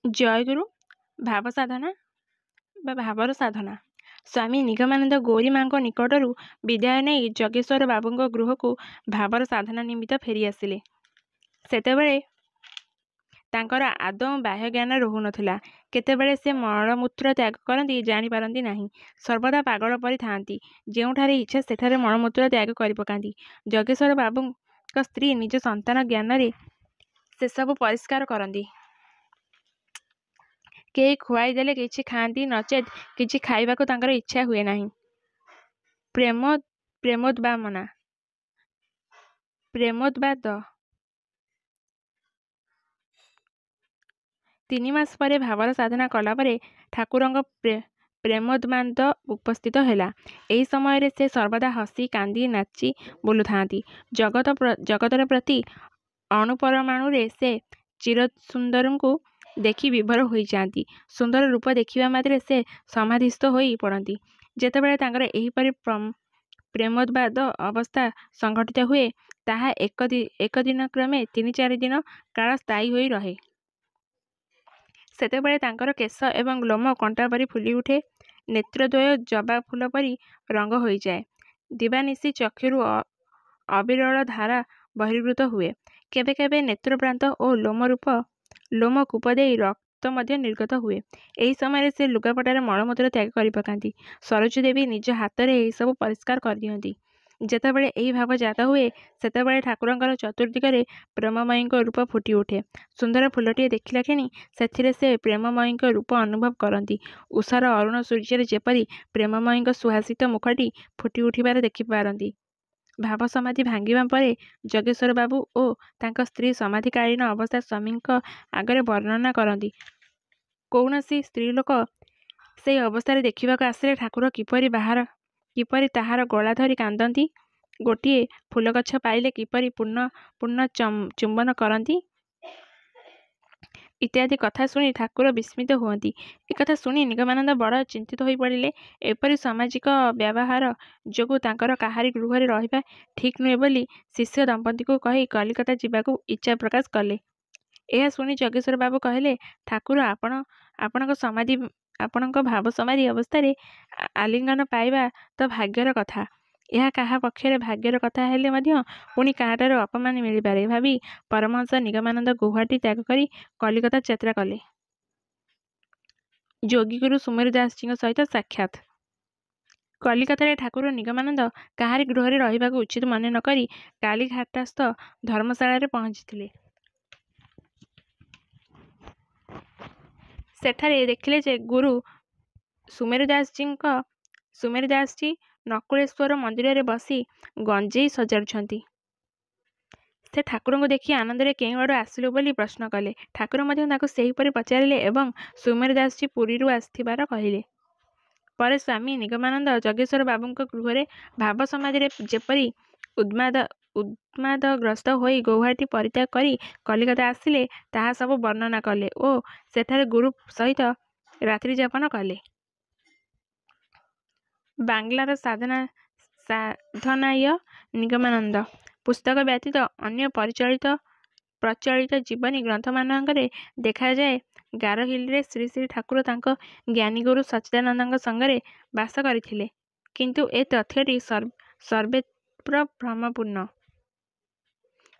ଜୟଗୁରୁ ଭାବ ସାଧନା ବା ଭାବର ସାଧନା। ସ୍ୱାମୀ ନିଗମାନନ୍ଦ ଗୌରୀ ମାଙ୍କ ନିକଟରୁ ବିଦାୟ ନେଇ ଜଗେଶ୍ୱର ବାବୁଙ୍କ ଗୃହକୁ ଭାବର ସାଧନା ନିମିତ୍ତ ଫେରି ଆସିଲେ। ସେତେବେଳେ ତାଙ୍କର ଆଦୌ ବାହ୍ୟ ଜ୍ଞାନ ରହୁନଥିଲା। କେତେବେଳେ ସେ ମଳମୂତ୍ର ତ୍ୟାଗ କରନ୍ତି ଜାଣିପାରନ୍ତି ନାହିଁ। ସର୍ବଦା ପାଗଳ ପରି ଥାଆନ୍ତି। ଯେଉଁଠାରେ ଇଚ୍ଛା ସେଠାରେ ମଳମୂତ୍ର ତ୍ୟାଗ କରି ପକାନ୍ତି। ଜଗେଶ୍ୱର ବାବୁଙ୍କ ସ୍ତ୍ରୀ ନିଜ ସନ୍ତାନ ଜ୍ଞାନରେ ସେସବୁ ପରିଷ୍କାର କରନ୍ତି। କେହି ଖୁଆଇ ଦେଲେ କିଛି ଖାଆନ୍ତି, ନଚେତ୍ କିଛି ଖାଇବାକୁ ତାଙ୍କର ଇଚ୍ଛା ହୁଏ ନାହିଁ। ପ୍ରେମୋଦ୍ବାଦ 3 ମାସ ପରେ ଭାବର ସାଧନା କଲାପରେ ଠାକୁରଙ୍କ ପ୍ରେମୋନ୍ମାଦ ଉପସ୍ଥିତ ହେଲା। ଏହି ସମୟରେ ସେ ସର୍ବଦା ହସି କାନ୍ଦି ନାଚି ବୁଲୁଥାନ୍ତି। ଜଗତର ପ୍ରତି ଅଣୁପରମାଣୁରେ ସେ ଚିରସୁନ୍ଦରଙ୍କୁ ଦେଖି ବିଭୋର ହୋଇଯାଆନ୍ତି। ସୁନ୍ଦର ରୂପ ଦେଖିବା ମାତ୍ରେ ସେ ସମାଧିସ୍ଥ ହୋଇ ପଡ଼ନ୍ତି। ଯେତେବେଳେ ତାଙ୍କର ଏହିପରି ପ୍ରେମୋନ୍ମାଦ ଅବସ୍ଥା ସଂଘଟିତ ହୁଏ, ତାହା ଏକ ଦିନ କ୍ରମେ 3-4 ଦିନ କାଳ ସ୍ଥାୟୀ ହୋଇ ରହେ। ସେତେବେଳେ ତାଙ୍କର କେଶ ଏବଂ ଲୋମ କଣ୍ଟା ପରି ଫୁଲି ଉଠେ। ନେତ୍ରଦ୍ୱୟ ଜବା ଫୁଲ ପରି ରଙ୍ଗ ହୋଇଯାଏ। ଦିବାନିଶି ଚକ୍ଷୁରୁ ଅବିରଳ ଧାରା ବହିର୍ଭୂତ ହୁଏ। କେବେ କେବେ ନେତ୍ରପ୍ରାନ୍ତ ଓ ଲୋମ କୂପ ଦେଇ ରକ୍ତ ମଧ୍ୟ ନିର୍ଗତ ହୁଏ। ଏହି ସମୟରେ ସେ ଲୁଗାପଟାରେ ମଳମୂତ୍ର ତ୍ୟାଗ କରି ପକାନ୍ତି। ସରୋଜ ଦେବୀ ନିଜ ହାତରେ ଏହିସବୁ ପରିଷ୍କାର କରିଦିଅନ୍ତି। ଯେତେବେଳେ ଏହି ଭାବ ଜାତ ହୁଏ, ସେତେବେଳେ ଠାକୁରଙ୍କର ଚତୁର୍ଦ୍ଦିଗରେ ପ୍ରେମମୟୀଙ୍କ ରୂପ ଫୁଟି ଉଠେ। ସୁନ୍ଦର ଫୁଲଟିଏ ଦେଖିଲା କ୍ଷଣି ସେଥିରେ ସେ ପ୍ରେମମୟୀଙ୍କ ରୂପ ଅନୁଭବ କରନ୍ତି। ଉଷାର ଅରୁଣ ସୂର୍ଯ୍ୟରେ ଯେପରି ପ୍ରେମମୟୀଙ୍କ ସୁହାସିତ ମୁଖଟି ଫୁଟି ଉଠିବାର ଦେଖିପାରନ୍ତି। ଭାବ ସମାଧି ଭାଙ୍ଗିବା ପରେ ଜଗେଶ୍ୱର ବାବୁ ଓ ତାଙ୍କ ସ୍ତ୍ରୀ ସମାଧିକାଳୀନ ଅବସ୍ଥା ସ୍ୱାମୀଙ୍କ ଆଗରେ ବର୍ଣ୍ଣନା କରନ୍ତି। କୌଣସି ସ୍ତ୍ରୀଲୋକ ସେହି ଅବସ୍ଥାରେ ଦେଖିବାକୁ ଆସିଲେ ଠାକୁର କିପରି ତାହାର ଗଳା ଧରି କାନ୍ଦନ୍ତି, ଗୋଟିଏ ଫୁଲଗଛ ପାଇଲେ କିପରି ପୂର୍ଣ୍ଣ ଚୁମ୍ବନ କରନ୍ତି ଇତ୍ୟାଦି କଥା ଶୁଣି ଠାକୁର ବିସ୍ମିତ ହୁଅନ୍ତି। ଏକଥା ଶୁଣି ନିଗମାନନ୍ଦ ବଡ଼ ଚିନ୍ତିତ ହୋଇ ପଡ଼ିଲେ। ଏପରି ସାମାଜିକ ବ୍ୟବହାର ଯୋଗୁଁ ତାଙ୍କର କାହାରି ଗୃହରେ ରହିବା ଠିକ୍ ନୁହେଁ ବୋଲି ଶିଷ୍ୟ ଦମ୍ପତିଙ୍କୁ କହି କଲିକତା ଯିବାକୁ ଇଚ୍ଛା ପ୍ରକାଶ କଲେ। ଏହା ଶୁଣି ଜଗେଶ୍ୱର ବାବୁ କହିଲେ, ଠାକୁର ଆପଣଙ୍କ ଭାବ ସମାଧି ଅବସ୍ଥାରେ ଆଲିଙ୍ଗନ ପାଇବା ତ ଭାଗ୍ୟର କଥା। ଏହା କାହା ପକ୍ଷରେ ଭାଗ୍ୟର କଥା ହେଲେ ମଧ୍ୟ ପୁଣି କାହାଠାରୁ ଅପମାନ ମିଳିପାରେ ଭାବି ପରମହଂସ ନିଗମାନନ୍ଦ ଗୌହାଟୀ ତ୍ୟାଗ କରି କଲିକତା ଯାତ୍ରା କଲେ। ଯୋଗୀଗୁରୁ ସୁମେର ଦାସଜୀଙ୍କ ସହିତ ସାକ୍ଷାତ। କଲିକତାରେ ଠାକୁର ନିଗମାନନ୍ଦ କାହାରି ଗୃହରେ ରହିବାକୁ ଉଚିତ ମନେ ନ କରି କାলীଘାଟସ୍ଥ ଧର୍ମଶାଳାରେ ପହଞ୍ଚିଥିଲେ। ସେଠାରେ ଦେଖିଲେ ଯେ ଗୁରୁ ସୁମେର ଦାସଜୀ ନକୁଳେଶ୍ୱର ମନ୍ଦିରରେ ବସି ଗଞ୍ଜେଇ ସଜାଡ଼ୁଛନ୍ତି। ସେ ଠାକୁରଙ୍କୁ ଦେଖି ଆନନ୍ଦରେ କେଉଁଆଡ଼ୁ ଆସିଲୁ ବୋଲି ପ୍ରଶ୍ନ କଲେ। ଠାକୁର ମଧ୍ୟ ତାଙ୍କୁ ସେହିପରି ପଚାରିଲେ ଏବଂ ସୁମେର ଦାସଜୀ ପୁରୀରୁ ଆସିଥିବାର କହିଲେ। ପରେ ସ୍ୱାମୀ ନିଗମାନନ୍ଦ ଜଗେଶ୍ୱର ବାବୁଙ୍କ ଗୃହରେ ଭାବ ସମାଧିରେ ଯେପରି ଉନ୍ମାଦଗ୍ରସ୍ତ ହୋଇ ଗୌହାଟୀ ପରିତ୍ୟାଗ କରି କଲିକତା ଆସିଲେ, ତାହା ସବୁ ବର୍ଣ୍ଣନା କଲେ ଓ ସେଠାରେ ଗୁରୁ ସହିତ ରାତ୍ରିଯାପନ କଲେ। ବାଂଲାର ସାଧନାୟ ନିଗମାନନ୍ଦ ପୁସ୍ତକ ବ୍ୟତୀତ ଅନ୍ୟ ପ୍ରଚଳିତ ଜୀବନୀ ଗ୍ରନ୍ଥମାନଙ୍କରେ ଦେଖାଯାଏ, ଗାରହିଲରେ ଶ୍ରୀ ଶ୍ରୀ ଠାକୁର ତାଙ୍କ ଜ୍ଞାନୀଗୁରୁ ସଚ୍ଚିଦାନନ୍ଦଙ୍କ ସଙ୍ଗରେ ବାସ କରିଥିଲେ। କିନ୍ତୁ ଏ ତଥ୍ୟଟି ସର୍ବତ୍ର ଭ୍ରମପୂର୍ଣ୍ଣ।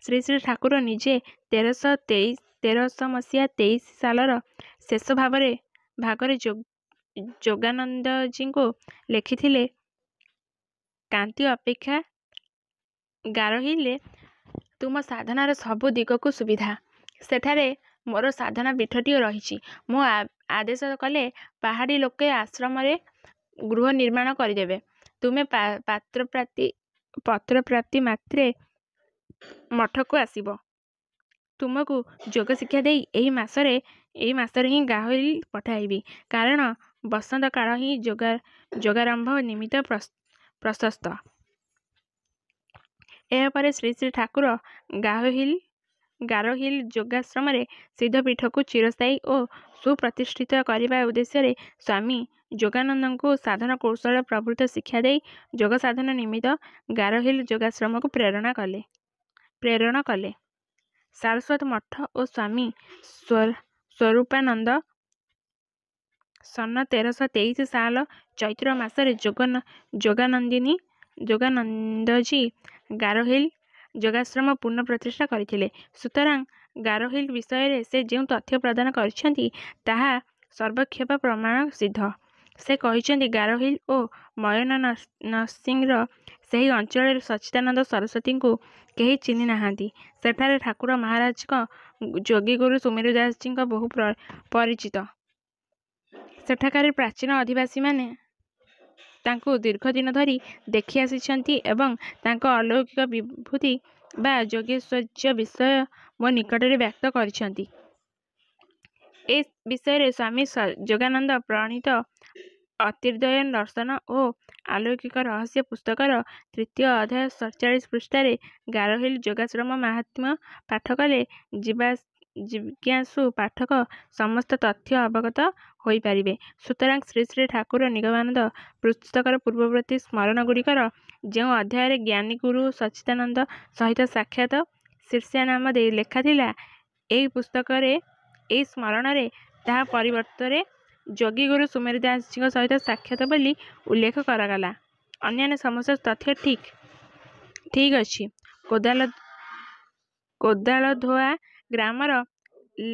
ଶ୍ରୀ ଶ୍ରୀ ଠାକୁର ନିଜେ 1323 ସାଲର ଶେଷ ଭାଗରେ ଯୋଗାନନ୍ଦଜୀଙ୍କୁ ଲେଖିଥିଲେ, କାନ୍ତି ଅପେକ୍ଷା ଗାରହିଲେ ତୁମ ସାଧନାର ସବୁ ଦିଗକୁ ସୁବିଧା। ସେଠାରେ ମୋର ସାଧନା ପୀଠଟିଏ ରହିଛି। ମୁଁ ଆଦେଶ କଲେ ପାହାଡ଼ୀ ଲୋକେ ଆଶ୍ରମରେ ଗୃହ ନିର୍ମାଣ କରିଦେବେ। ତୁମେ ପତ୍ରପ୍ରାପ୍ତି ମାତ୍ରେ ମଠକୁ ଆସିବ। ତୁମକୁ ଯୋଗ ଶିକ୍ଷା ଦେଇ ଏହି ମାସରେ ହିଁ ଗାରହିଲ ପଠାଇବି। କାରଣ ବସନ୍ତ କାଳ ହିଁ ଯୋଗାରମ୍ଭ ନିମିତ୍ତ ପ୍ରଶସ୍ତ। ଏହାପରେ ଶ୍ରୀ ଶ୍ରୀ ଠାକୁର ଗାରହିଲ ଯୋଗାଶ୍ରମରେ ସିଦ୍ଧପୀଠକୁ ଚିରସ୍ଥାୟୀ ଓ ସୁପ୍ରତିଷ୍ଠିତ କରିବା ଉଦ୍ଦେଶ୍ୟରେ ସ୍ୱାମୀ ଯୋଗାନନ୍ଦଙ୍କୁ ସାଧନ କୌଶଳ ପ୍ରଭୃତ ଶିକ୍ଷା ଦେଇ ଯୋଗ ସାଧନ ନିମିତ୍ତ ଗାରହିଲ ଯୋଗାଶ୍ରମକୁ ପ୍ରେରଣ କଲେ। ସାରସ୍ୱତ ମଠ ଓ ସ୍ୱାମୀ ସ୍ୱରୂପାନନ୍ଦ ସନ 1323 ସାଲ ଚୈତ୍ର ମାସରେ ଯୋଗାନନ୍ଦଜୀ ଗାରୋହିଲ ଯୋଗାଶ୍ରମ ପୁନଃ ପ୍ରତିଷ୍ଠା କରିଥିଲେ। ସୁତରାଂ ଗାରୋହିଲ ବିଷୟରେ ସେ ଯେଉଁ ତଥ୍ୟ ପ୍ରଦାନ କରିଛନ୍ତି ତାହା ସର୍ବକ୍ଷେପ ପ୍ରମାଣ ସିଦ୍ଧ। ସେ କହିଛନ୍ତି ଗାରୋହିଲ ଓ ମୟୂରନରସିଂହର ସେହି ଅଞ୍ଚଳରେ ସଚ୍ଚିଦାନନ୍ଦ ସରସ୍ୱତୀଙ୍କୁ କେହି ଚିହ୍ନି ନାହାନ୍ତି। ସେଠାରେ ଠାକୁର ମହାରାଜଙ୍କ ଯୋଗୀଗୁରୁ ସୁମେରୁ ଦାସଜୀଙ୍କ ବହୁ ପରିଚିତ। ସେଠାକାର ପ୍ରାଚୀନ ଅଧିବାସୀମାନେ ତାଙ୍କୁ ଦୀର୍ଘଦିନ ଧରି ଦେଖି ଆସିଛନ୍ତି ଏବଂ ତାଙ୍କ ଅଲୌକିକ ବିଭୂତି ବା ଯୋଗୈଶ୍ୱର୍ଯ୍ୟ ବିଷୟ ମୋ ନିକଟରେ ବ୍ୟକ୍ତ କରିଛନ୍ତି। ଏ ବିଷୟରେ ସ୍ୱାମୀ ଯୋଗାନନ୍ଦ ପ୍ରଣୀତ ଅତୀନ୍ଦ୍ରିୟ ଦର୍ଶନ ଓ ଅଲୌକିକ ରହସ୍ୟ ପୁସ୍ତକର 3ୟ ଅଧ୍ୟାୟ 47 ପୃଷ୍ଠାରେ ଗାରୋହିଲ ଯୋଗାଶ୍ରମ ମାହାତ୍ମ୍ୟ ପାଠ କଲେ ଜିଜ୍ଞାସୁ ପାଠକ ସମସ୍ତ ତଥ୍ୟ ଅବଗତ ହୋଇପାରିବେ। ସୁତରାଂ ଶ୍ରୀ ଶ୍ରୀ ଠାକୁର ନିଗମାନନ୍ଦ ପୁସ୍ତକର ପୂର୍ବବର୍ତ୍ତୀ ସ୍ମରଣଗୁଡ଼ିକର ଯେଉଁ ଅଧ୍ୟାୟରେ ଜ୍ଞାନୀଗୁରୁ ସଚ୍ଚିଦାନନ୍ଦ ସହିତ ସାକ୍ଷାତ ଶୀର୍ଷକ ନାମ ଦେଇ ଲେଖାଥିଲା, ଏହି ପୁସ୍ତକରେ ଏହି ସ୍ମରଣରେ ତାହା ପରିବର୍ତ୍ତରେ ଯୋଗୀଗୁରୁ ସୁମେରୁ ଦାସଜୀଙ୍କ ସହିତ ସାକ୍ଷାତ ବୋଲି ଉଲ୍ଲେଖ କରାଗଲା। ଅନ୍ୟାନ୍ୟ ସମସ୍ତ ତଥ୍ୟ ଠିକ୍ ଅଛି। କୋଦାଳଧୋଆ ଗ୍ରାମର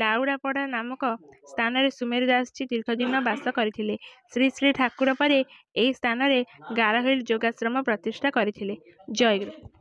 ଲାଉଡ଼ାପଡ଼ା ନାମକ ସ୍ଥାନରେ ସୁମେରୁ ଦାସଜୀ ଦୀର୍ଘଦିନ ବାସ କରିଥିଲେ। ଶ୍ରୀ ଶ୍ରୀ ଠାକୁର ପରେ ଏହି ସ୍ଥାନରେ ଗାରୋହିଲ ଯୋଗାଶ୍ରମ ପ୍ରତିଷ୍ଠା କରିଥିଲେ। ଜୟ ଗୁରୁ।